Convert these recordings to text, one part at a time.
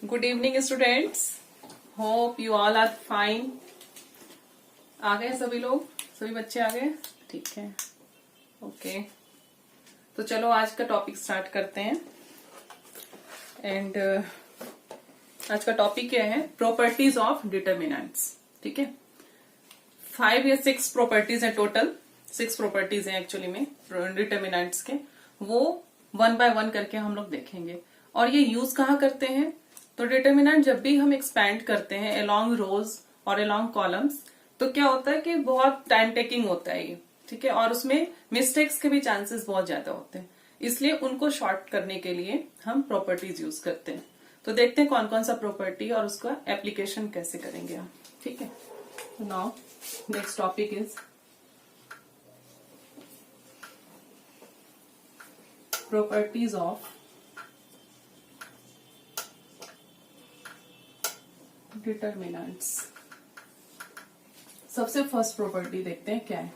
Good evening students, hope you all are fine. आ गए सभी लोग, सभी बच्चे आ गए? ठीक है, ओके। तो चलो आज का टॉपिक स्टार्ट करते हैं। एंड आज का टॉपिक क्या है? Properties of determinants. ठीक है, 5 या 6 प्रॉपर्टीज है टोटल। 6 प्रॉपर्टीज है एक्चुअली में डिटर्मिनेंट्स के। वो 1 बाय 1 करके हम लोग देखेंगे। और ये यूज कहाँ करते हैं? तो डिटर्मिनेंट जब भी हम एक्सपैंड करते हैं अलोंग रोज और अलोंग कॉलम्स, तो क्या होता है कि बहुत टाइम टेकिंग होता है ये। ठीक है, और उसमें मिस्टेक्स के भी चांसेस बहुत ज्यादा होते हैं, इसलिए उनको शॉर्ट करने के लिए हम प्रॉपर्टीज यूज करते हैं। तो देखते हैं कौन कौन सा प्रॉपर्टी और उसका एप्लीकेशन कैसे करेंगे हम। ठीक है, तो now next topic is properties of determinants. सबसे फर्स्ट प्रॉपर्टी देखते हैं क्या है।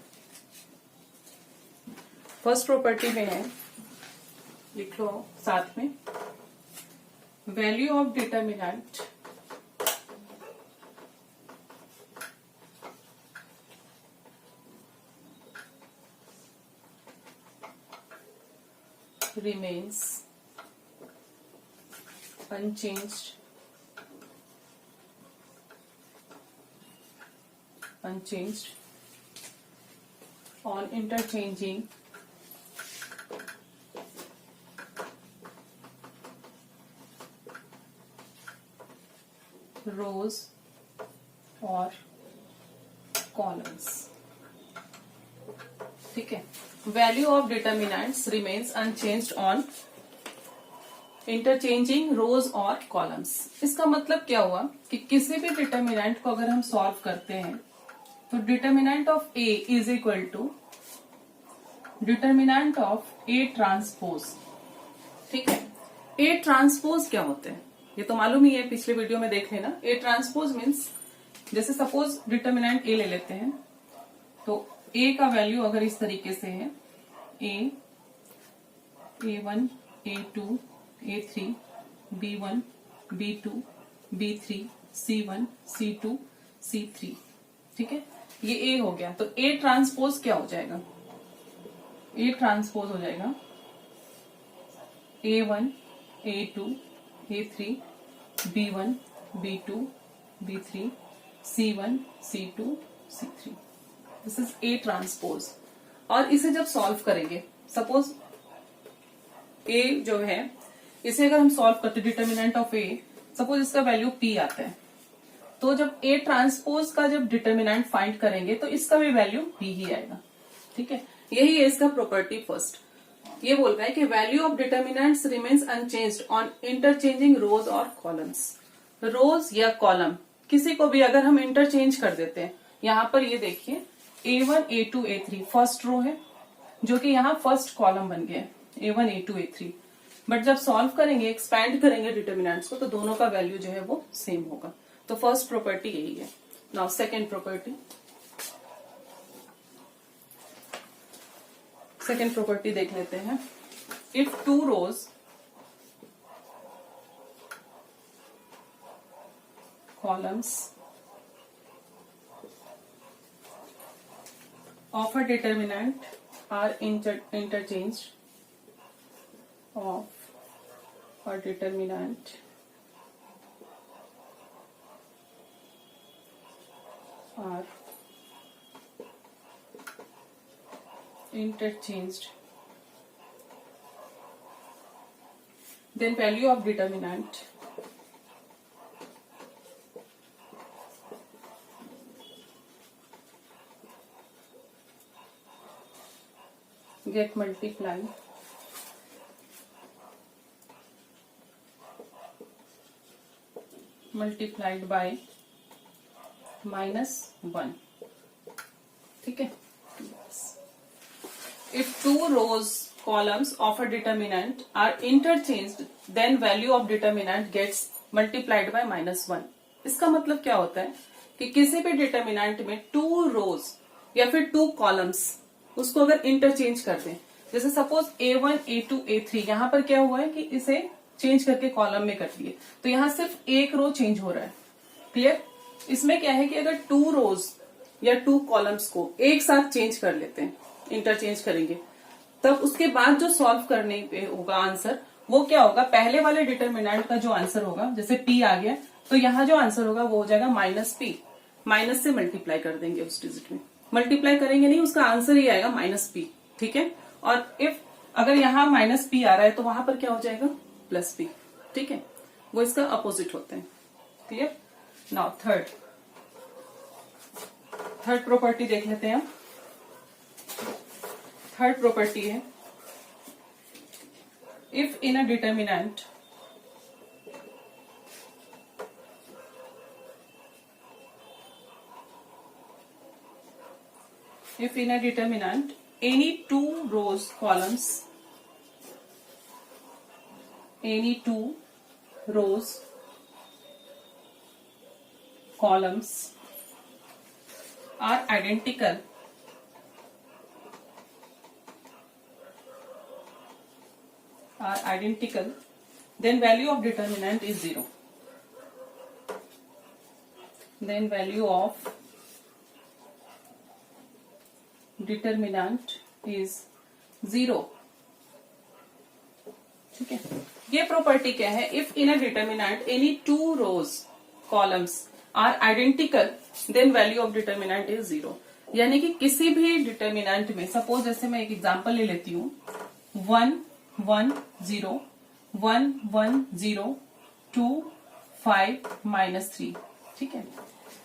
फर्स्ट प्रॉपर्टी में है, लिख लो साथ में, value of determinant remains unchanged on interchanging rows or columns। ठीक है, value of determinants remains unchanged on interchanging rows और कॉलम्स। इसका मतलब क्या हुआ कि किसी भी डिटर्मिनेंट को अगर हम सॉल्व करते हैं तो determinant of A is equal to determinant of A transpose. ठीक है, ए ट्रांसपोज क्या होते हैं ये तो मालूम ही है, पिछले वीडियो में देख लेना। ए ट्रांसपोज मीन्स, जैसे सपोज डिटर्मिनेंट ए ले लेते हैं, तो ए का वैल्यू अगर इस तरीके से है, A1, A2, A3, B1, B2, B3, C1, C2, C3। ठीक है, ये ए हो गया। तो ए ट्रांसपोज क्या हो जाएगा? ए ट्रांसपोज हो जाएगा A1, A2, A3, B1, B2, B3, C1, C2, C3। This is A transpose. और इसे जब सॉल्व करेंगे, सपोज ए जो है, इसे अगर हम सॉल्व करते डिटर्मिनेंट ऑफ ए, सपोज इसका वैल्यू पी आता है, तो जब ए ट्रांसपोज का जब डिटर्मिनेंट फाइंड करेंगे तो इसका भी वैल्यू पी ही आएगा। ठीक है, यही है इसका प्रॉपर्टी फर्स्ट। ये बोल रहा है कि value of determinants remains unchanged on interchanging rows और कॉलम्स। रोज या कॉलम किसी को भी अगर हम इंटरचेंज कर देते हैं, यहां पर ये देखिए A1, A2, A3 first row है, जो कि यहाँ फर्स्ट कॉलम बन गया A1, A2, A3। बट जब सॉल्व करेंगे, एक्सपैंड करेंगे डिटर्मिनेंट्स को, तो दोनों का वैल्यू जो है वो सेम होगा। तो फर्स्ट प्रॉपर्टी यही है। Now second property, second property देख लेते हैं। If two rows columns of a determinant are interchanged of a determinant are interchanged, then value of determinant get multiplied by -1। ठीक है, if two rows columns of a determinant are interchanged, then value of determinant gets multiplied by -1। इसका मतलब क्या होता है कि किसी भी डिटर्मिनेंट में 2 रोज या फिर 2 कॉलम्स उसको अगर इंटरचेंज कर दें, जैसे सपोज A1, A2, A3, यहां पर क्या हुआ है कि इसे चेंज करके कॉलम में कर दिए, तो यहाँ सिर्फ एक रो चेंज हो रहा है। क्लियर? इसमें क्या है कि अगर 2 रोज या 2 कॉलम्स को एक साथ चेंज कर लेते हैं, इंटरचेंज करेंगे, तब उसके बाद जो सॉल्व करने पे होगा आंसर, वो क्या होगा, पहले वाले डिटर्मिनेंट का जो आंसर होगा, जैसे p आ गया, तो यहाँ जो आंसर होगा वो हो जाएगा -p, माइनस से मल्टीप्लाई कर देंगे उस डिजिट में, मल्टीप्लाई करेंगे नहीं, उसका आंसर ही आएगा -p। ठीक है? और इफ अगर यहाँ -p आ रहा है तो वहां पर क्या हो जाएगा, +p। ठीक है? वो इसका अपोजिट होते हैं। क्लियर? नाउ थर्ड प्रॉपर्टी देख लेते हैं हम। थर्ड प्रॉपर्टी है, if in a determinant any 2 rows columns are identical, then value of determinant is 0. Then value of determinant is 0. ठीक है? ये प्रॉपर्टी क्या है, if in a determinant any 2 rows columns are identical then value of determinant is 0। यानी कि किसी भी determinant में, सपोज जैसे मैं एक एग्जांपल ले लेती हूँ, 1 1 0 1 1 0 2 5 -3। ठीक है?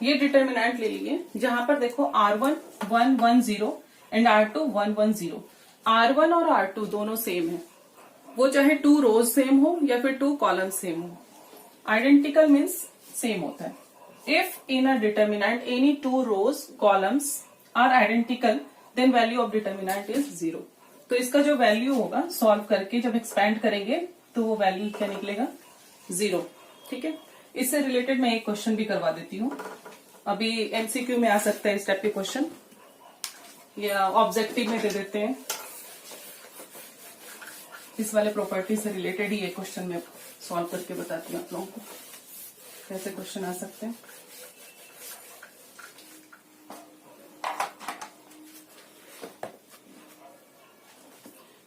ये डिटर्मिनेंट ले लिए, जहां पर देखो R1 1 1 0 एंड R2 1 1 0। R1 और R2 दोनों सेम है, वो चाहे 2 रोज सेम हो या फिर 2 कॉलम सेम हो। आइडेंटिकल मीन्स सेम होता है। If in a determinant any 2 rows columns are identical then value of determinant is 0। तो इसका जो वैल्यू होगा सॉल्व करके जब एक्सपैंड करेंगे तो वो वैल्यू क्या निकलेगा, 0। ठीक है? इससे रिलेटेड मैं एक क्वेश्चन भी करवा देती हूँ। अभी एमसीक्यू में आ सकता है इस टाइप के क्वेश्चन, या ऑब्जेक्टिव में दे देते हैं। इस वाले प्रॉपर्टी से रिलेटेड ही ये क्वेश्चन मैं सॉल्व करके बताती हूँ आप लोगों को कैसे क्वेश्चन आ सकते हैं।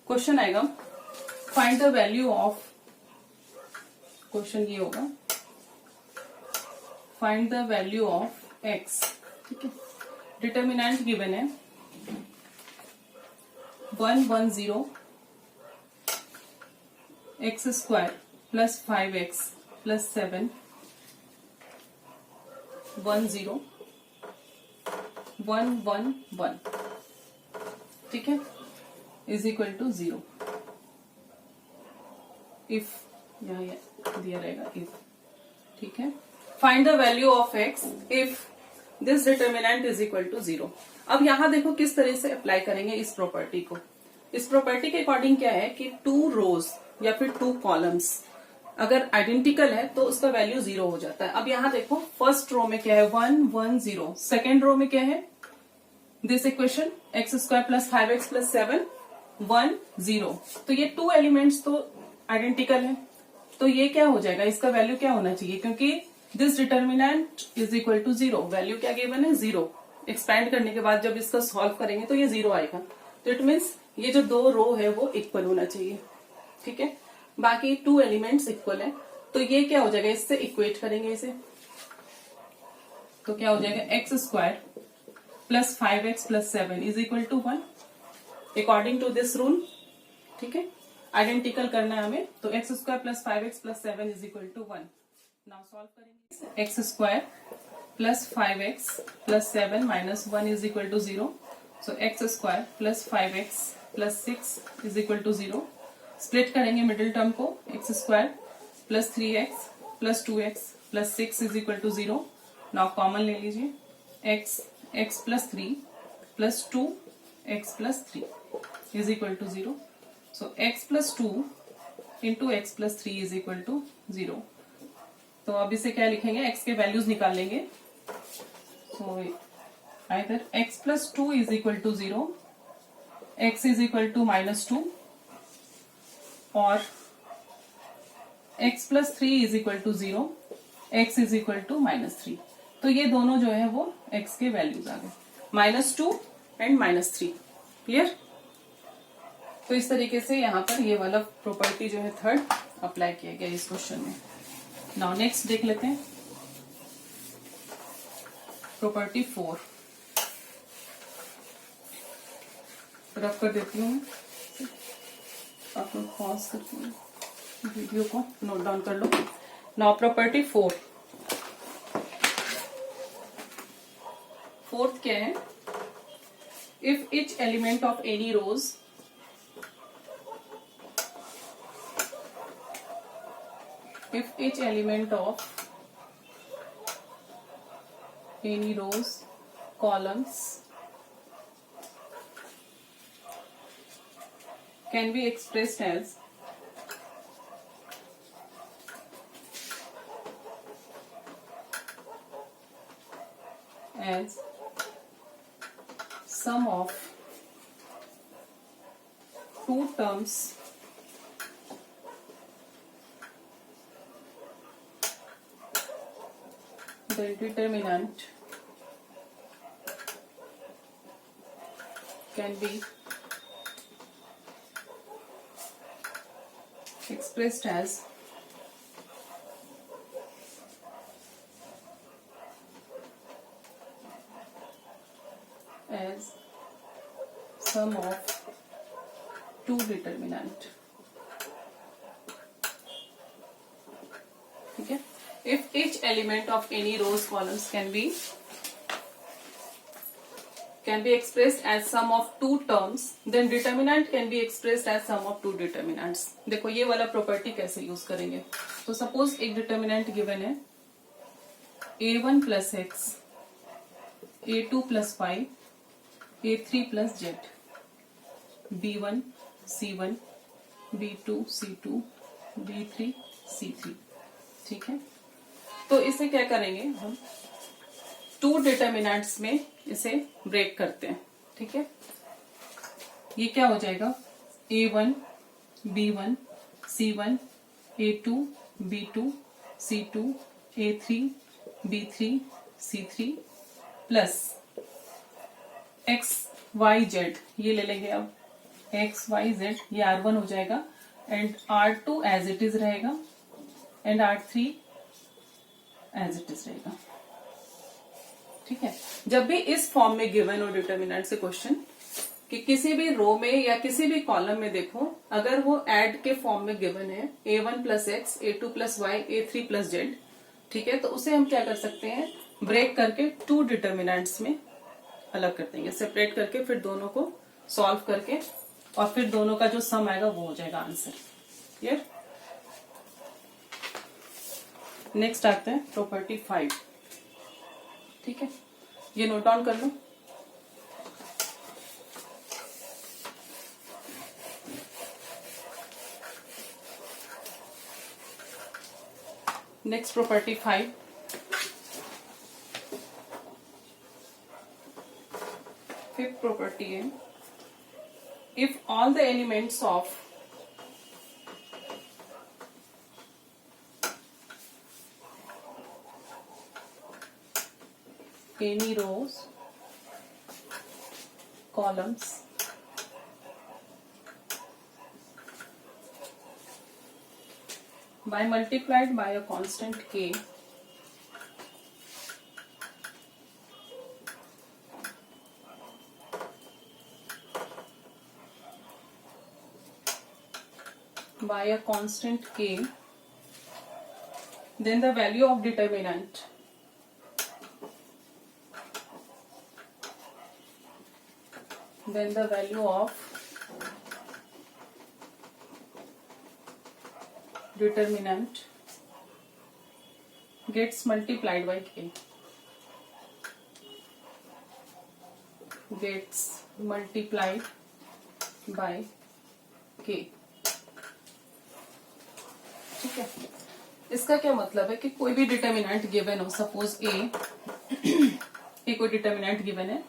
क्वेश्चन आएगा, find the value of, question ये होगा, find the value of x। ठीक है? डिटर्मिनेंट गिवन है 1 1 0 x square plus 5x plus 7 1 0 1 1 1। ठीक है? इज इक्वल टू 0 इफ, यहाँ दिया रहेगा इफ। ठीक है? Find the value of x if this determinant is equal to 0। अब यहां देखो किस तरह से अप्लाई करेंगे इस प्रॉपर्टी को। इस प्रॉपर्टी के अकॉर्डिंग क्या है कि 2 रोज या फिर 2 कॉलम्स अगर आइडेंटिकल है तो उसका वैल्यू 0 हो जाता है। अब यहाँ देखो फर्स्ट रो में क्या है, 1 1 0, सेकेंड रो में क्या है, this equation x square plus 5x plus 7 1 0। तो ये 2 एलिमेंट्स तो आइडेंटिकल है, तो ये क्या हो जाएगा, इसका वैल्यू क्या होना चाहिए, क्योंकि this determinant is equal to 0, value क्या गिवन है 0। एक्सपैंड करने के बाद जब इसका सॉल्व करेंगे तो ये 0 आएगा। तो इट मीन्स ये जो 2 रो है वो इक्वल होना चाहिए। ठीक है? बाकी 2 एलिमेंट्स इक्वल है, तो ये क्या हो जाएगा, इससे इक्वेट करेंगे इसे, तो क्या हो जाएगा, x square plus 5x plus 7 is equal to 1 according to this rule. ठीक है? आइडेंटिकल करना है हमें, तो x square plus 5x plus 7 is equal to 1। Now solve करेंगे, x square plus 5x plus 7 minus 1 is equal to 0। So x square plus 5x plus 6 is equal to 0। Split करेंगे middle term को, x square plus 3x plus 2x plus 6 is equal to 0। Now common ले लीजिए, x plus 3 plus 2 x plus 3 is equal to 0। So x plus 2 into x plus 3 is equal to 0। तो अब इसे क्या लिखेंगे, x के values निकाल लेंगे। So either x plus 2 is equal to 0, x is equal to -2, और x plus 3 is equal to 0, x is equal to -3। तो ये दोनों जो है वो x के वैल्यूज आ गए, -2 एंड -3। क्लियर? तो इस तरीके से यहाँ पर ये वाला प्रॉपर्टी जो है थर्ड अप्लाई किया गया इस क्वेश्चन में। नाउ नेक्स्ट देख लेते हैं प्रॉपर्टी 4। रब कर देती हूँ, आप लोग पॉज करके वीडियो को नोट डाउन कर लो। नाउ प्रॉपर्टी 4, फोर्थ क्या है? If each element of any rows if each element of any rows columns can be expressed as sum of two terms the determinant can be expressed as sum of two determinant। ठीक है? If each element of any rows columns can be expressed as sum of two terms, then determinant can be expressed as sum of two determinants। देखो ये वाला property कैसे use करेंगे। तो suppose एक determinant given है a1 plus x, a2 plus y, a3 plus z, b1 c1 b2 c2 b3 c3। ठीक है? तो इसे क्या करेंगे हम, टू डिटर्मिनेंट्स में इसे ब्रेक करते हैं। ठीक है? ये क्या हो जाएगा, a1 b1 c1 a2 b2 c2 a3 b3 c3 plus x y z, ये ले लेंगे अब x y z, ये r1 हो जाएगा and r2 as it is रहेगा and r3 as it is रहेगा। ठीक है? जब भी इस फॉर्म में गिवन हो डिटर्मिनेंट से क्वेश्चन, कि किसी भी रो में या किसी भी कॉलम में देखो, अगर वो ऐड के फॉर्म में गिवन है a1 plus x, a2 plus y, a3 plus z, ठीक है, तो उसे हम क्या कर सकते हैं, ब्रेक करके टू डिटर्मिनेंट्स में अलग कर देंगे, सेपरेट करके, फिर दोनों को सॉल्व करके, और फिर दोनों का जो सम आएगा वो हो जाएगा आंसर। क्लियर? नेक्स्ट आते हैं प्रॉपर्टी 5। ठीक है? ये नोट डाउन कर लो। नेक्स्ट प्रॉपर्टी 5, फिफ्थ प्रॉपर्टी है, if all the elements of any rows columns by multiplied by a constant k by a constant k, then the value of determinant gets multiplied by k, gets multiplied by k। ठीक है? इसका क्या मतलब है कि कोई भी determinant given हो, सपोज ए कोई डिटर्मिनेंट गिवन है,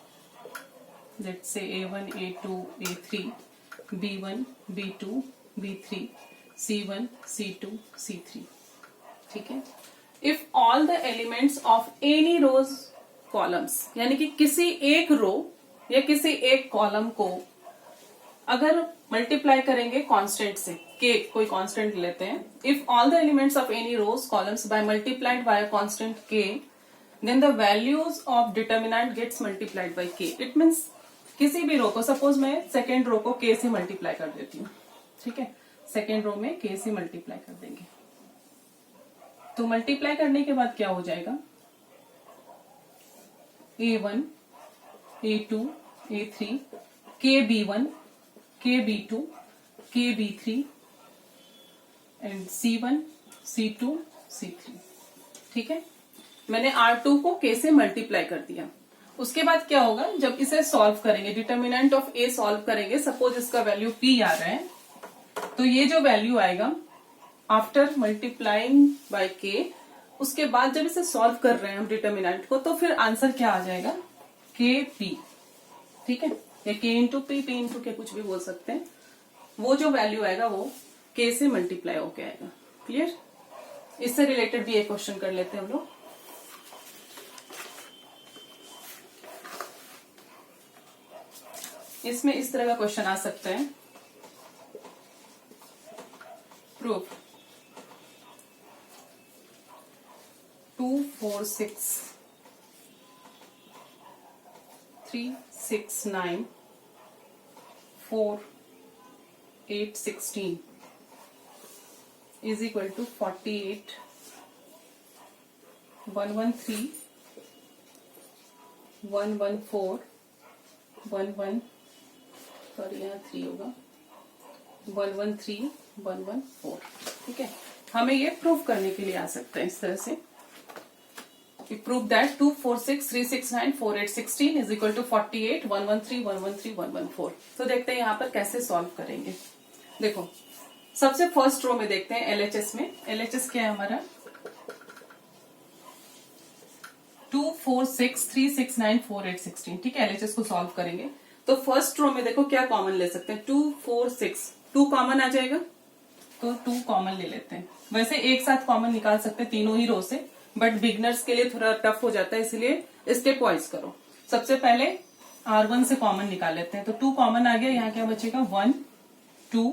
let's say a1 a2 a3 b1 b2 b3, C1 C2 C3, ठीक है। If all the elements of any rows columns, यानी कि किसी एक रो या किसी एक कॉलम को अगर मल्टीप्लाई करेंगे कांस्टेंट से, के कोई कांस्टेंट लेते हैं, if all the elements of any rows columns by multiplied by a constant K, then the values of determinant gets multiplied by K. It means किसी भी रो को, सपोज मैं सेकेंड रो को के से मल्टीप्लाई कर देती हूँ, ठीक है, सेकेंड रो में के से मल्टीप्लाई कर देंगे, तो मल्टीप्लाई करने के बाद क्या हो जाएगा, A1 A2 A3 KB1 KB2 KB3 and C1 C2 C3, ठीक है। मैंने R2 को K से मल्टीप्लाई कर दिया। उसके बाद क्या होगा, जब इसे सॉल्व करेंगे, डिटर्मिनेंट ऑफ A सॉल्व करेंगे, सपोज इसका वैल्यू P आ रहा है, तो ये जो वैल्यू आएगा आफ्टर मल्टीप्लाइंग बाय K, उसके बाद जब इसे सॉल्व कर रहे हैं हम डिटर्मिनेंट को, तो फिर आंसर क्या आ जाएगा, KP, ठीक है, या K into P, P into K, कुछ भी बोल सकते हैं। वो जो वैल्यू आएगा वो K से मल्टीप्लाई होके आएगा। क्लियर? इससे रिलेटेड भी एक क्वेश्चन कर लेते हैं हम लोग। इसमें इस तरह का क्वेश्चन आ सकता है, proof 2 4 6 3 6 9 4 8 16 is equal to 48 113 114 11, sorry यहाँ 3 होगा, 113 114, ठीक है। हमें ये प्रूव करने के लिए आ सकता है इस तरह से, prove that 2 4 6 3 6 9 4 8 16 is equal to 48 113 113 114। तो देखते हैं यहाँ पर कैसे सॉल्व करेंगे। देखो, सबसे फर्स्ट रो में देखते हैं LHS में। LHS क्या है हमारा, 2 4 6 3 6 9 4 8 16, ठीक है। LHS को सॉल्व करेंगे तो फर्स्ट रो में देखो क्या कॉमन ले सकते हैं, 2 4 6, 2 कॉमन आ जाएगा, तो 2 कॉमन ले लेते हैं। वैसे एक साथ कॉमन निकाल सकते हैं तीनों ही रो से, बट बिगनर्स के लिए थोड़ा टफ हो जाता है, इसलिए स्टेप वाइज करो। सबसे पहले R1 से कॉमन निकाल लेते हैं, तो 2 कॉमन आ गया, यहाँ क्या बचेगा, 1 2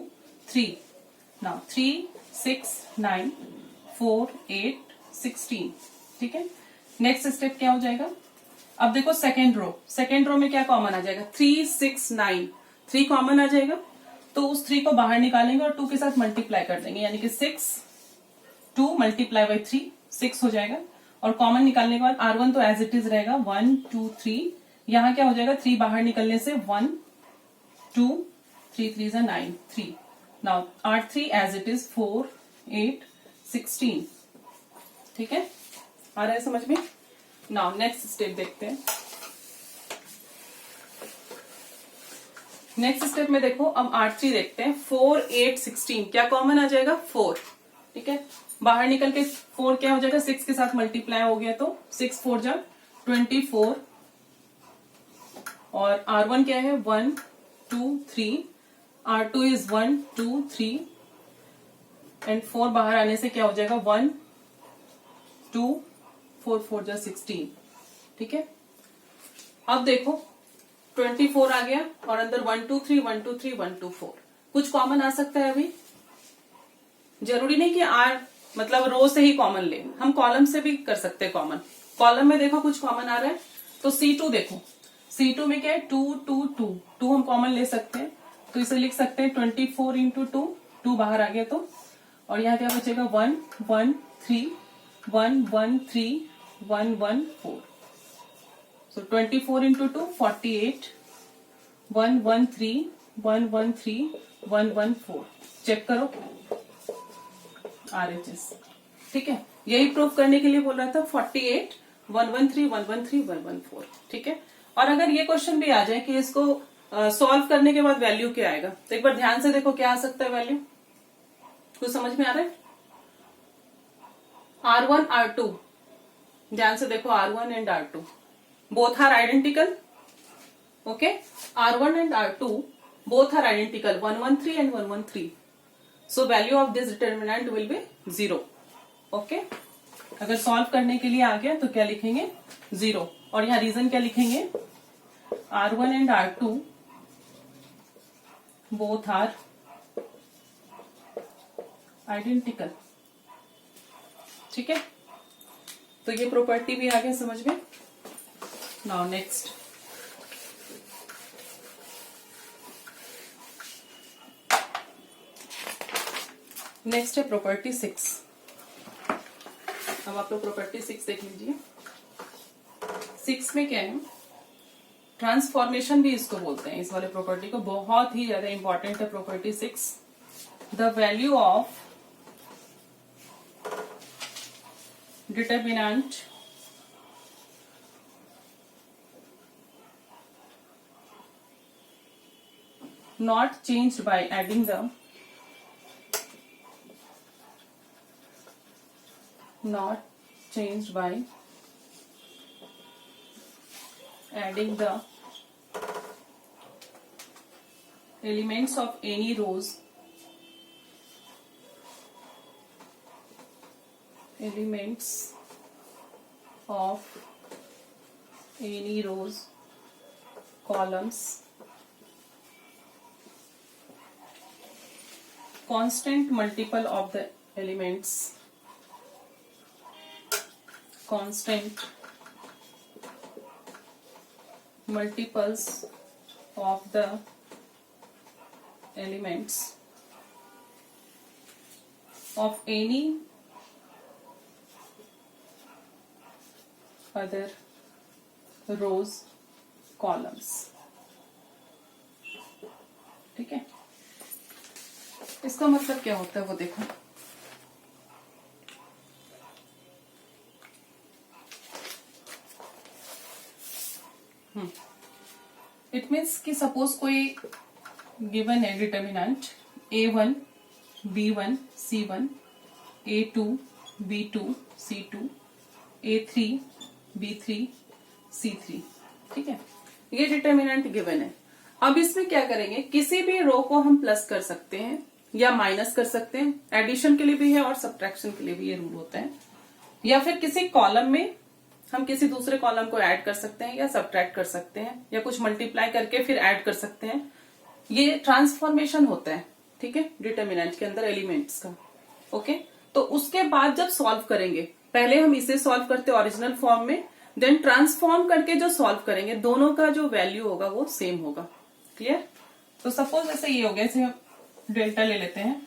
3, नाउ 3 6 9 4 8 16, ठीक है। नेक्स्ट स्टेप क्या हो जाएगा, अब देखो सेकेंड रो में क्या कॉमन आ जाएगा, 3 6 9, 3 कॉमन आ जाएगा, तो उस 3 को बाहर निकालेंगे और 2 के साथ मल्टीप्लाई कर देंगे, यानी कि 6 2 मल्टीप्लाई बाई 3 6 हो जाएगा। और कॉमन निकालने के बाद R1 तो एज इट इज रहेगा, 1 2 3, यहाँ क्या हो जाएगा, 3 बाहर निकलने से 1 2 3 3 9 3, now R3 as it is 4 8 16, ठीक है। आ रहा है समझ में। नाउ नेक्स्ट स्टेप देखते हैं। नेक्स्ट स्टेप में देखो, अब R3 देखते हैं, 4 8 16, क्या कॉमन आ जाएगा, 4, ठीक है। बाहर निकल के 4 क्या हो जाएगा, 6 के साथ मल्टीप्लाई हो गया, तो 6 4 जा 24, और R1 क्या है, 1 2 3, R2 इज 1 2 3, एंड 4 बाहर आने से क्या हो जाएगा, 1 2 4 4 जा 16, ठीक है। अब देखो 24 आ गया और अंदर 1 2 3 1 2 3 1 2 4, कुछ कॉमन आ सकता है अभी, जरूरी नहीं कि R मतलब रो से ही कॉमन ले, हम कॉलम से भी कर सकते हैं कॉमन। कॉलम में देखो कुछ कॉमन आ रहा है, तो C2 देखो, C2 में क्या है, 2 2 2, 2 हम कॉमन ले सकते हैं, तो इसे लिख सकते हैं 24 इंटू 2, 2 बाहर आ गया तो, और यहाँ क्या बचेगा, 1 1 3 1 1 3 1 1 4, सो 24 इंटू 2 48 1 1 3 1 1 3 1 1 4, चेक करो RHS, ठीक है। यही प्रूव करने के लिए बोल रहा था, 48 1 1 3 1 1 3 1 1 4, ठीक है। और अगर ये क्वेश्चन भी आ जाए कि इसको सॉल्व करने के बाद वैल्यू क्या आएगा, तो एक बार ध्यान से देखो क्या आ सकता है वैल्यू, कुछ समझ में आ रहा है। R1 R2, ध्यान से देखो, R1 and R2 both are identical, okay. R1 and R2 both are identical, 113 and 113, So value of this determinant will be 0. Okay? अगर सॉल्व करने के लिए आ गया तो क्या लिखेंगे 0 और यहाँ रीजन क्या लिखेंगे R1 and R2 both are identical. ठीक है तो ये प्रॉपर्टी भी आ गया समझ में. नाउ नेक्स्ट है प्रॉपर्टी 6. अब आप लोग प्रॉपर्टी 6 देख लीजिए. 6 में क्या है ट्रांसफॉर्मेशन भी इसको बोलते हैं. इस वाले प्रॉपर्टी को बहुत ही ज्यादा इंपॉर्टेंट है property 6. The value of determinant not changed by adding the elements of any rows columns constant multiple of the elements constant multiples of the elements of any other rows columns. ठीक है इसका मतलब क्या होता है वो देखो. इट मीन्स कि सपोज कोई गिवन है determinant A1 B1 C1 A2 B2 C2 A3 B3 C3. ठीक है ये डिटर्मिनेंट गिवन है. अब इसमें क्या करेंगे किसी भी रो को हम प्लस कर सकते हैं या माइनस कर सकते हैं. एडिशन के लिए भी है और सब्ट्रैक्शन के लिए भी ये रूल होता है. या फिर किसी कॉलम में हम किसी दूसरे कॉलम को ऐड कर सकते हैं या सब्ट्रैक्ट कर सकते हैं या कुछ मल्टीप्लाई करके फिर ऐड कर सकते हैं. ये ट्रांसफॉर्मेशन होता है. ठीक है डिटर्मिनेंट के अंदर एलिमेंट्स का. ओके तो उसके बाद जब सॉल्व करेंगे पहले हम इसे सॉल्व करते हैं ओरिजिनल फॉर्म में देन ट्रांसफॉर्म करके जो सॉल्व करेंगे दोनों का जो वैल्यू होगा वो सेम होगा. क्लियर. तो सपोज ऐसे ये हो गया इसे डेल्टा ले लेते हैं.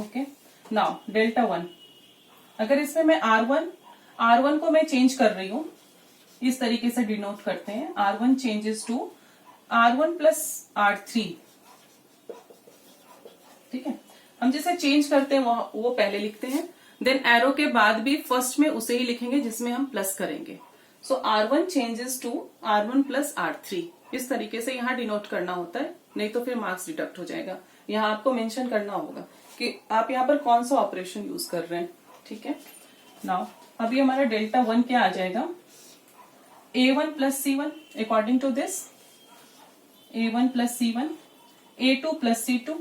ओके नाउ डेल्टा 1 अगर इसमें मैं R1 को मैं चेंज कर रही हूं इस तरीके से डिनोट करते हैं. R1 changes to R1 plus R3. ठीक है हम जैसे चेंज करते हैं वो पहले लिखते हैं देन एरो के बाद भी फर्स्ट में उसे ही लिखेंगे जिसमें हम प्लस करेंगे. So R1 changes to R1 plus R3. इस तरीके से यहाँ डिनोट करना होता है नहीं तो फिर मार्क्स डिडक्ट हो जाएगा. यहाँ आपको मेंशन करना होगा कि आप यहाँ पर कौन सा ऑपरेशन यूज कर रहे हैं. ठीक है नाउ अभी हमारा डेल्टा 1 क्या आ जाएगा A1 plus C1 according to this A1 plus C1 A2 plus C2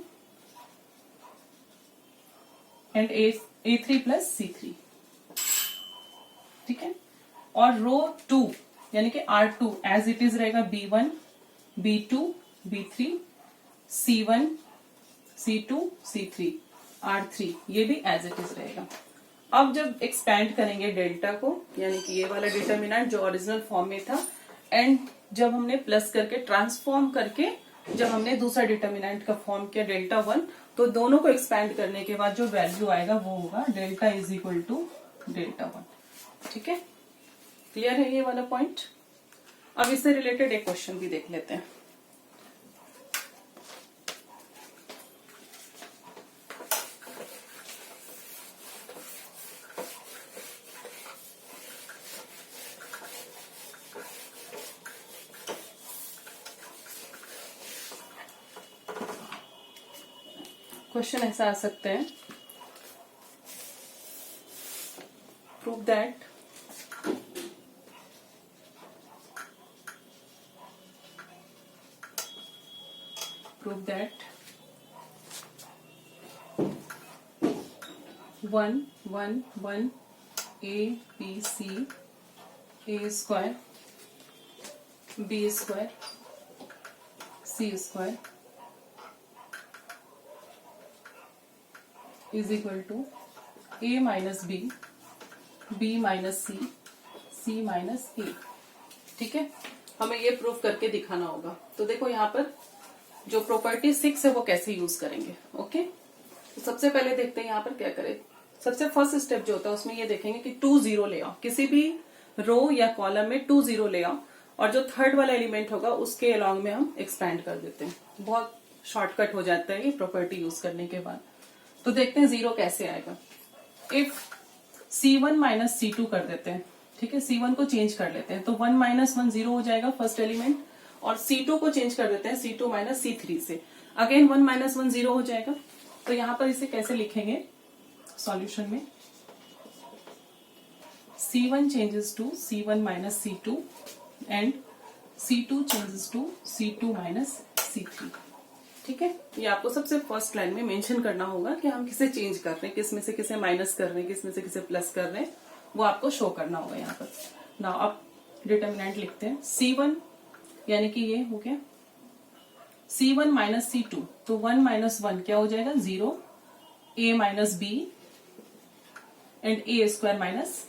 and A3 plus C3. ठीक है और रो 2 यानी कि R2 एज इट इज रहेगा B1 B2 B3 C1 C2 C3 R3 ये भी एज इट इज रहेगा. अब जब एक्सपैंड करेंगे डेल्टा को यानी कि ये वाला डिटर्मिनेंट जो ओरिजिनल फॉर्म में था एंड जब हमने प्लस करके ट्रांसफॉर्म करके जब हमने दूसरा डिटर्मिनेंट का फॉर्म किया डेल्टा 1 तो दोनों को एक्सपैंड करने के बाद जो वैल्यू आएगा वो होगा delta is equal to delta 1. ठीक है क्लियर है ये वाला पॉइंट. अब इससे रिलेटेड एक क्वेश्चन भी देख लेते हैं. क्वेश्चन ऐसा आ सकता है prove that 1 1 1 a b c a square b square c square is equal to a minus b b minus c c minus A. ठीक है, हमें ये प्रूव करके दिखाना होगा। तो देखो यहाँ पर जो प्रॉपर्टी 6 है वो कैसे यूज करेंगे। ओके, तो सबसे पहले देखते हैं यहाँ पर क्या करें। सबसे फर्स्ट स्टेप जो होता है उसमें ये देखेंगे कि 2 0 ले आओ, किसी भी रो या कॉलम में 2 0 ले आओ और जो थर्ड वाला एलिमेंट होगा उसके अलॉन्ग में हम एक्सपैंड कर देते हैं। बहुत शॉर्टकट हो जाता है ये प्रॉपर्टी यूज करने के बाद। तो देखते हैं 0 कैसे आएगा। इफ C1 माइनस C2 कर देते हैं, ठीक है, C1 को चेंज कर लेते हैं तो 1 माइनस 1 0 हो जाएगा फर्स्ट एलिमेंट, और C2 को चेंज कर देते हैं C2 माइनस C3 से, अगेन 1 माइनस 1 0 हो जाएगा। तो यहां पर इसे कैसे लिखेंगे सॉल्यूशन में, C1 changes to C1 minus C2 and C2 changes to C2 minus C3। ठीक है, ये आपको सबसे फर्स्ट लाइन में मेंशन करना होगा कि हम किसे चेंज कर रहे हैं, किस में से किसे माइनस कर रहे हैं, किस में से किसे प्लस कर रहे हैं, वो आपको शो करना होगा यहाँ पर। नाउ अब डिटर्मिनेंट लिखते हैं। C1 यानी कि ये हो गया C1 माइनस C2, तो 1 माइनस 1 क्या हो जाएगा 0, a minus b and a square minus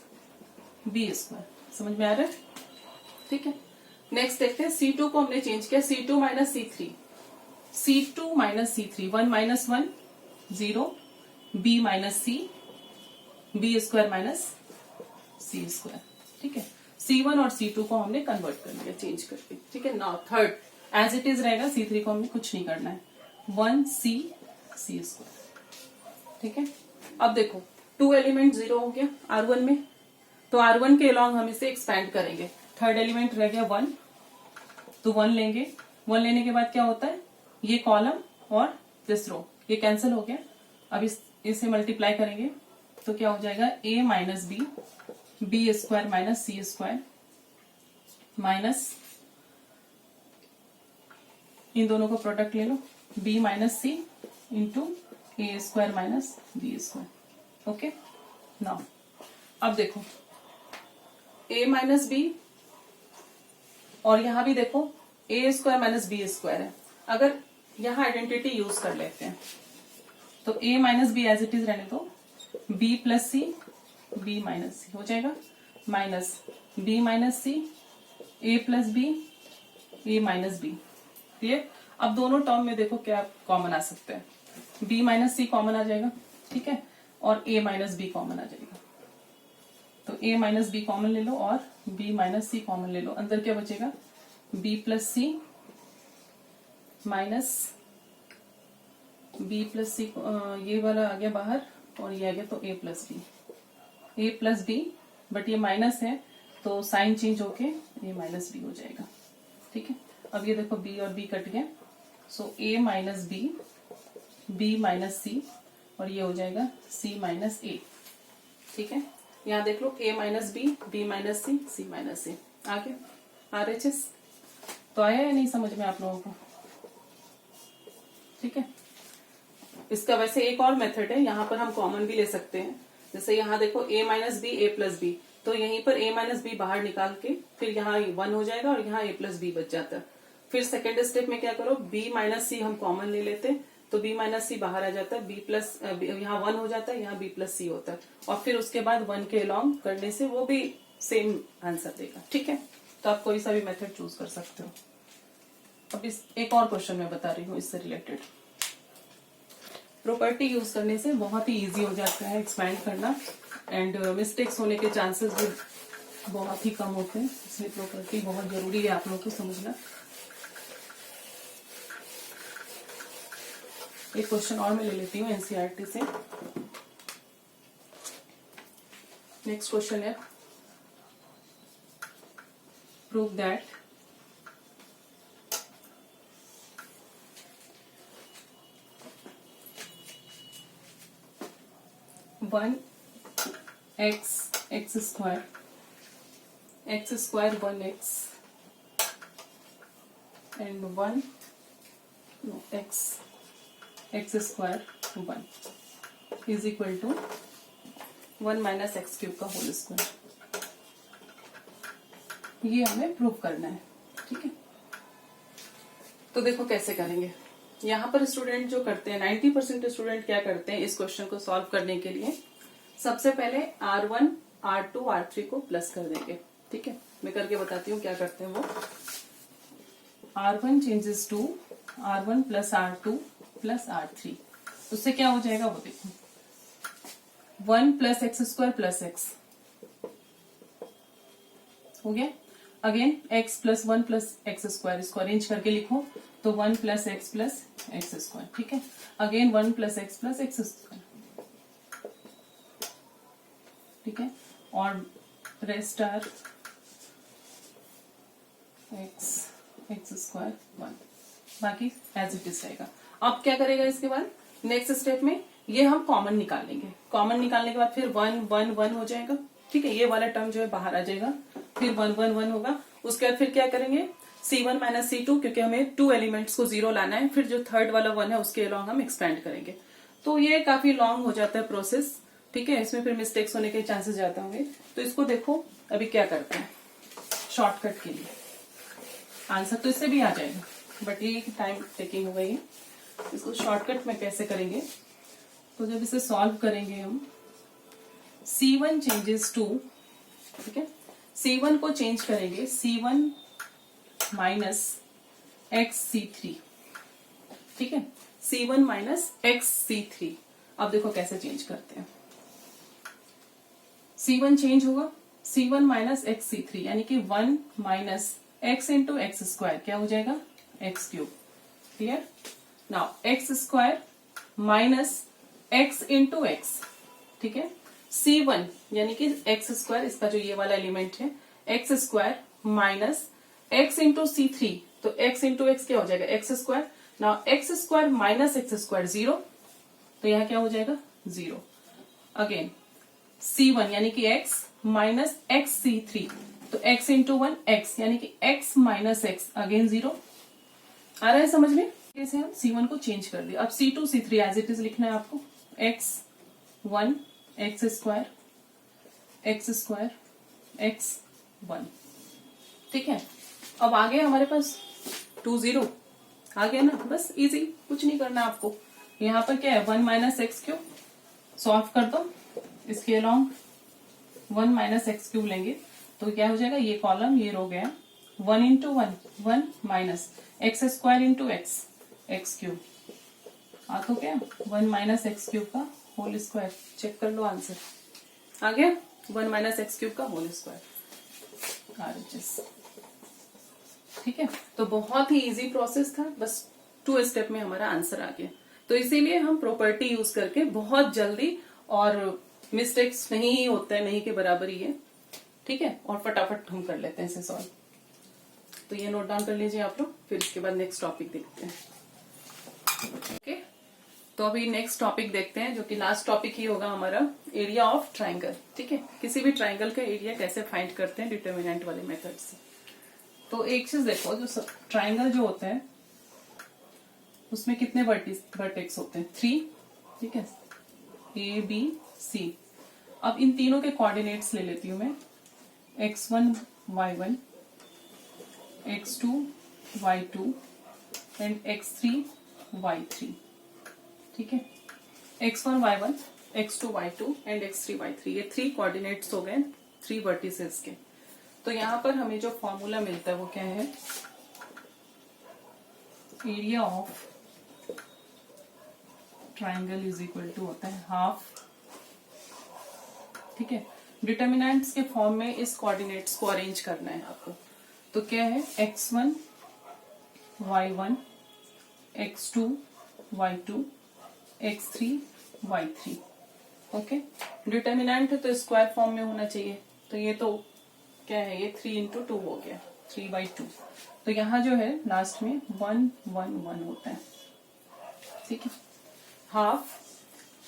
b square. समझ में आ रहा है? ठीक है, नेक्स्ट देखते हैं। C2 को हमने चेंज किया C2 minus C3, C2 minus C3, 1 minus 1 0, b minus c b square minus c square. ठीक है, C1 और C2 को हमने कन्वर्ट कर लिया चेंज करके। ठीक है, now third as it is रहेगा, C3 को हमें कुछ नहीं करना है, 1 c c स्क्वायर। ठीक है, अब देखो 2 एलिमेंट 0 हो गया R1 में, तो R1 के अलॉन्ग हम इसे एक्सपैंड करेंगे। थर्ड एलिमेंट रह गया 1, तो 1 लेंगे। 1 लेने के बाद क्या होता है, ये कॉलम और दिस रो ये कैंसिल हो गया। अब इसे मल्टीप्लाई करेंगे तो क्या हो जाएगा a minus B B square minus C square minus, इन दोनों को प्रोडक्ट ले लो, b minus C into A square minus B square. Okay, now अब देखो a माइनस बी और यहां भी देखो A square minus B square है। अगर यहां आइडेंटिटी यूज कर लेते हैं तो a minus b as it is रहने दो, b plus c b minus c हो जाएगा, minus b minus c a plus b a minus b. Clear? अब दोनों टर्म में देखो क्या कॉमन आ सकते हैं, b माइनस सी कॉमन आ जाएगा, ठीक है, और a माइनस बी कॉमन आ जाएगा। तो a माइनस बी कॉमन ले लो और b माइनस सी कॉमन ले लो, अंदर क्या बचेगा b प्लस सी माइनस b प्लस सी, ये वाला आ गया बाहर और ये आ गया, तो a प्लस बी, बट ये माइनस है तो साइन चेंज होके a माइनस बी हो जाएगा। ठीक है, अब ये देखो b और b कट गया, so a minus B b minus C और ये हो जाएगा c माइनस a। ठीक है, यहाँ देख लो a minus B b minus c c minus a आ गया RHS। तो आया या नहीं समझ में आप लोगों को? ठीक है, इसका वैसे एक और मेथड है, यहाँ पर हम कॉमन भी ले सकते हैं। जैसे यहाँ देखो a minus b a plus b, तो यहीं पर a माइनस बी बाहर निकाल के फिर यहाँ 1 हो जाएगा और यहाँ a प्लस बी बच जाता है। फिर सेकेंड स्टेप में क्या करो, b माइनस सी हम कॉमन ले लेते हैं, तो b माइनस सी बाहर आ जाता है, b प्लस यहाँ 1 हो जाता है, यहाँ b प्लस सी होता है, और फिर उसके बाद 1 के अलॉन्ग करने से वो भी सेम आंसर देगा। ठीक है, तो आप कोई सा भी मेथड चूज कर सकते हो। अब इस एक और क्वेश्चन मैं बता रही हूँ इससे रिलेटेड। प्रॉपर्टी यूज करने से बहुत ही इजी हो जाता है एक्सपैंड करना, एंड मिस्टेक्स होने के चांसेस भी बहुत ही कम होते हैं, इसलिए प्रॉपर्टी बहुत जरूरी है आप लोगों को समझना। एक क्वेश्चन और मैं ले लेती हूँ एनसीईआरटी से। नेक्स्ट क्वेश्चन है, prove that one x square 1x and 1 x square 1 is equal to 1 minus X cube का होल स्क्वायर, ये हमें प्रूव करना है। ठीक है, तो देखो कैसे करेंगे। यहाँ पर स्टूडेंट जो करते हैं, 90% स्टूडेंट क्या करते हैं इस क्वेश्चन को सॉल्व करने के लिए, सबसे पहले R1 R2 R3 को प्लस कर देंगे। ठीक है, मैं करके बताती हूँ क्या करते हैं वो। R1 changes to R1 plus R2 plus R3, उससे क्या हो जाएगा वो देखो, 1 plus x square plus x हो गया। Again x plus 1 plus x square, इसको अरेंज करके लिखो तो 1 plus x plus x square. ठीक है, again 1 plus x plus x square. ठीक है, और रेस्ट आर एक्स स्क्वायर 1, बाकी एज इट इज रहेगा। अब क्या करेगा इसके बाद, नेक्स्ट स्टेप में ये हम कॉमन निकालेंगे। कॉमन निकालने के बाद फिर 1 1 1 हो जाएगा। ठीक है, ये वाला टर्म जो है बाहर आ जाएगा, फिर 1 1 1 होगा। उसके बाद फिर क्या करेंगे, C1 माइनस C2, क्योंकि हमें 2 एलिमेंट्स को 0 लाना है। फिर जो थर्ड वाला 1 है उसके अलॉन्ग हम एक्सपेंड करेंगे। तो ये काफी लॉन्ग हो जाता है प्रोसेस। ठीक है, इसमें फिर मिस्टेक्स होने के चांसेस ज्यादा होंगे। तो इसको देखो अभी क्या करते हैं शॉर्टकट के लिए। आंसर तो इससे भी आ जाएगा, बट ये टाइम टेकिंग हो गई है। इसको शॉर्टकट में कैसे करेंगे, तो जब इसे सॉल्व करेंगे हम, C1 चेंजेस टू, ठीक है, C1 को चेंज करेंगे C1 माइनस एक्स C3। ठीक है, C1 माइनस एक्स C3। अब देखो कैसे चेंज करते हैं। C1 चेंज होगा, C1 माइनस एक्स C3 यानी कि 1 minus x into x square, क्या हो जाएगा x cube. Clear, now x square minus x into x. ठीक है, C1 यानी कि एक्स स्क्वायर, इसका जो ये वाला एलिमेंट है, x square minus x into C3, तो एक्स इंटू एक्स क्या हो जाएगा x square. Now x square minus X square 0, तो यहाँ क्या हो जाएगा 0। अगेन C1 यानी कि x माइनस एक्स C3, तो x इंटू 1 x यानी कि x माइनस एक्स, अगेन 0। आ रहा है समझ में, कैसे हम C1 को चेंज कर दिया। अब C2 C3 as it is लिखना है आपको, x1 एक्स स्क्वायर x1। ठीक है, अब आ गया हमारे पास 2 0 आ गया ना, बस इजी, कुछ नहीं करना आपको। यहाँ पर क्या है 1 माइनस एक्स क्यूब, सॉल्व कर दो, इसके अलॉन्ग 1 माइनस एक्स क्यूब लेंगे तो क्या हो जाएगा, ये कॉलम ये रो गया, 1 into 1 minus X square into X cube, आ तो क्या 1 माइनस एक्स क्यूब का होल स्क्वायर। चेक कर लो आंसर आ गया, 1 माइनस एक्स क्यूब का होल स्क्वायर RHS। ठीक है, तो बहुत ही इजी प्रोसेस था, बस 2 स्टेप में हमारा आंसर आ गया। तो इसीलिए हम प्रॉपर्टी यूज करके बहुत जल्दी, और मिस्टेक्स नहीं ही होते हैं, नहीं के बराबर ही है। ठीक है, और फटाफट हम कर लेते हैं इसे सॉल्व। तो ये नोट डाउन कर लीजिए आप लोग, फिर इसके बाद नेक्स्ट टॉपिक देखते हैं। ओके, तो अभी नेक्स्ट टॉपिक देखते हैं, जो कि लास्ट टॉपिक ही होगा हमारा, एरिया ऑफ ट्राइंगल। ठीक है, किसी भी ट्राइंगल का एरिया कैसे फाइंड करते हैं डिटर्मिनेंट वाले मेथड से। तो एक चीज देखो, जो ट्राइंगल जो होता है उसमें कितने वर्टेक्स होते हैं 3। ठीक है, A B C। अब इन तीनों के कोऑर्डिनेट्स ले लेती हूं मैं, x1 y1 x2 y2 and x3 y3। ठीक है, x1 y1 x2 y2 and x3 y3, ये 3 कोऑर्डिनेट्स हो गए 3 वर्टिसेस के। तो यहाँ पर हमें जो फॉर्मूला मिलता है वो क्या है, area of triangle is equal to होता है हाफ। ठीक है, डिटर्मिनेंट्स के फॉर्म में इस कोऑर्डिनेट्स को अरेंज करना है आपको। तो क्या है x1 y1 x2 y2 x3 y3। Okay, determinant है तो स्क्वायर फॉर्म में होना चाहिए, तो ये तो क्या है, ये 3 इंटू 2 हो गया, 3/2। तो यहाँ जो है लास्ट में 1 1 1 होता है। ठीक है, half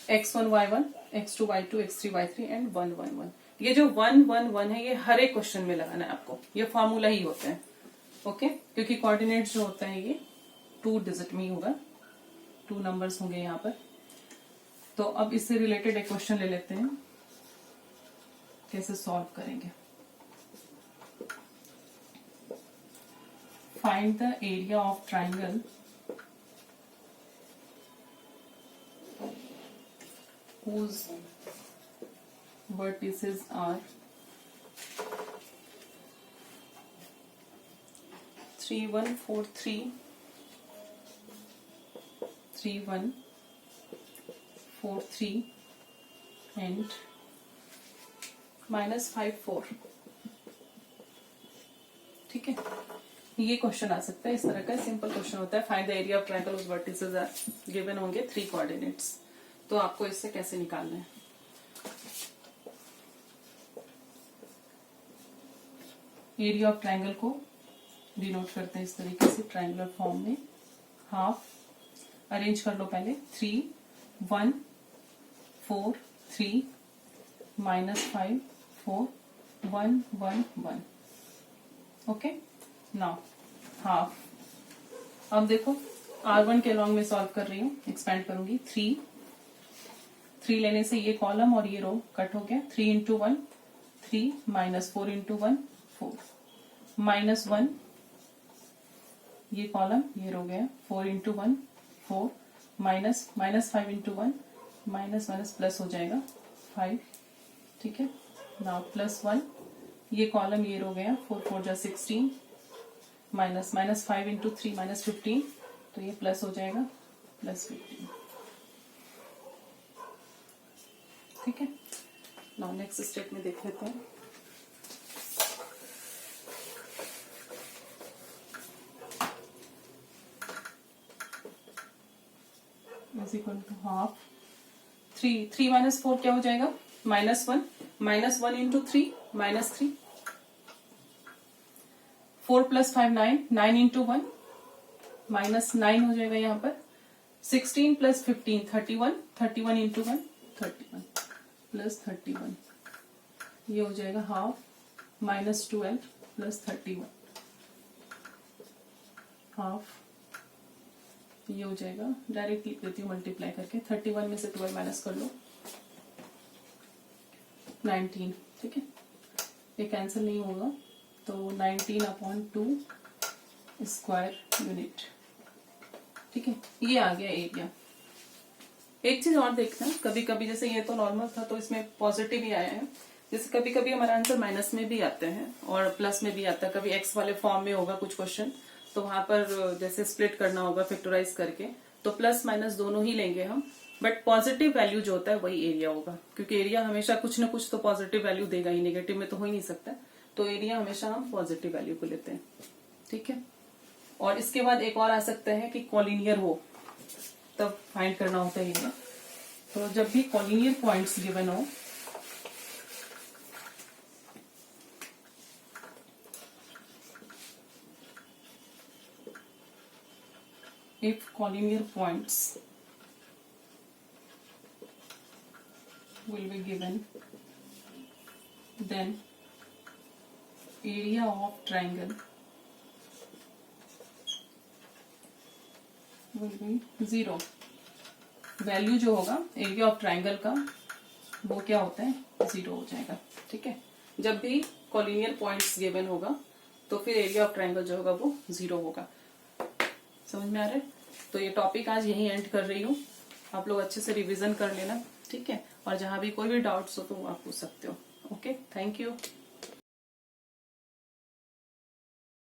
x1 y1 x2 y2 x3 y3 and 1 1 1। ये जो 1 1 1 है ये हर एक क्वेश्चन में लगाना है आपको, ये फॉर्मूला ही होता है। ओके, क्योंकि कोऑर्डिनेट्स जो होता है ये 2 डिजिट में ही होगा, 2 नंबर्स होंगे यहाँ पर। तो अब इससे रिलेटेड एक क्वेश्चन ले लेते हैं। कैसे सॉल्व करेंगे। Find the area of triangle whose vertices are 3 1 4 3 3 1 4 3 and -5 4। ठीक है, ये क्वेश्चन आ सकता है, इस तरह का सिंपल क्वेश्चन होता है। Find the area of triangle whose vertices are given होंगे 3 कोऑर्डिनेट्स। तो आपको इससे कैसे निकालना है। एरिया ऑफ ट्रायंगल को डिनोट करते हैं इस तरीके से ट्रायंगुलर फॉर्म में। हाफ अरेंज कर लो पहले, 3 1 4 3 -5 4 1 1 1। Okay, now half. अब देखो R1 के लॉन्ग में सॉल्व कर रही हूँ, एक्सपेंड करूंगी। 3 लेने से ये कॉलम और ये रो कट हो गया। 3 इंटू 1 3 -4 इंटू 1 4 -1 ये कॉलम ये रो गया। 4 इंटू 1 4 -5 इंटू 1 माइनस प्लस हो जाएगा 5। ठीक है, नाउ +1 ये कॉलम ये रो गया। 4 4 जा 16 -5 इंटू 3 -15 तो ये प्लस हो जाएगा +15। ठीक है, नाउ नेक्स्ट स्टेप में देख लेते हैं। इज इक्वल टू हाफ 3 -4 क्या हो जाएगा -1 इंटू 3 -3 4 + 5 9 इंटू 1 -9 हो जाएगा यहाँ पर। 16 + 15 31 इंटू 1 31 + 31 ये हो जाएगा हाफ -12 + 31 हाफ ये हो जाएगा। डायरेक्ट लिख देती हूँ मल्टीप्लाई करके। 31 में से 12 माइनस कर लो 19। ठीक है, ये कैंसिल नहीं होगा तो 19/2 स्क्वायर यूनिट। ठीक है, ये आ गया एरिया। एक चीज और देखना, कभी कभी जैसे ये तो नॉर्मल था तो इसमें पॉजिटिव ही आया है। जैसे कभी कभी हमारा आंसर माइनस में भी आते हैं और प्लस में भी आता है। कभी एक्स वाले फॉर्म में होगा कुछ क्वेश्चन तो वहां पर जैसे स्प्लिट करना होगा फैक्टराइज करके तो प्लस माइनस दोनों ही लेंगे हम, बट पॉजिटिव वैल्यू जो होता है वही एरिया होगा, क्योंकि एरिया हमेशा कुछ ना कुछ तो पॉजिटिव वैल्यू देगा ही, नेगेटिव में तो हो ही नहीं सकता। तो एरिया हमेशा हम पॉजिटिव वैल्यू को लेते हैं। ठीक है, और इसके बाद एक और आ सकता है कि कॉलिनियर हो तब फाइंड करना होता है एरिया। तो जब भी कॉलिनियर पॉइंट्स गिवन हो if collinear points will be given then area of triangle will be 0। Value जो होगा एरिया ऑफ ट्राइंगल का वो क्या होता है 0 हो जाएगा। ठीक है, जब भी कॉलिनियर पॉइंट्स गिवन होगा तो फिर एरिया ऑफ ट्राइंगल जो होगा वो 0 होगा। समझ में आ रहा है? तो ये टॉपिक आज यहीं एंड कर रही हूँ। आप लोग अच्छे से रिवीजन कर लेना। ठीक है, और जहां भी कोई भी डाउट्स हो तो आप पूछ सकते हो। Okay, thank you.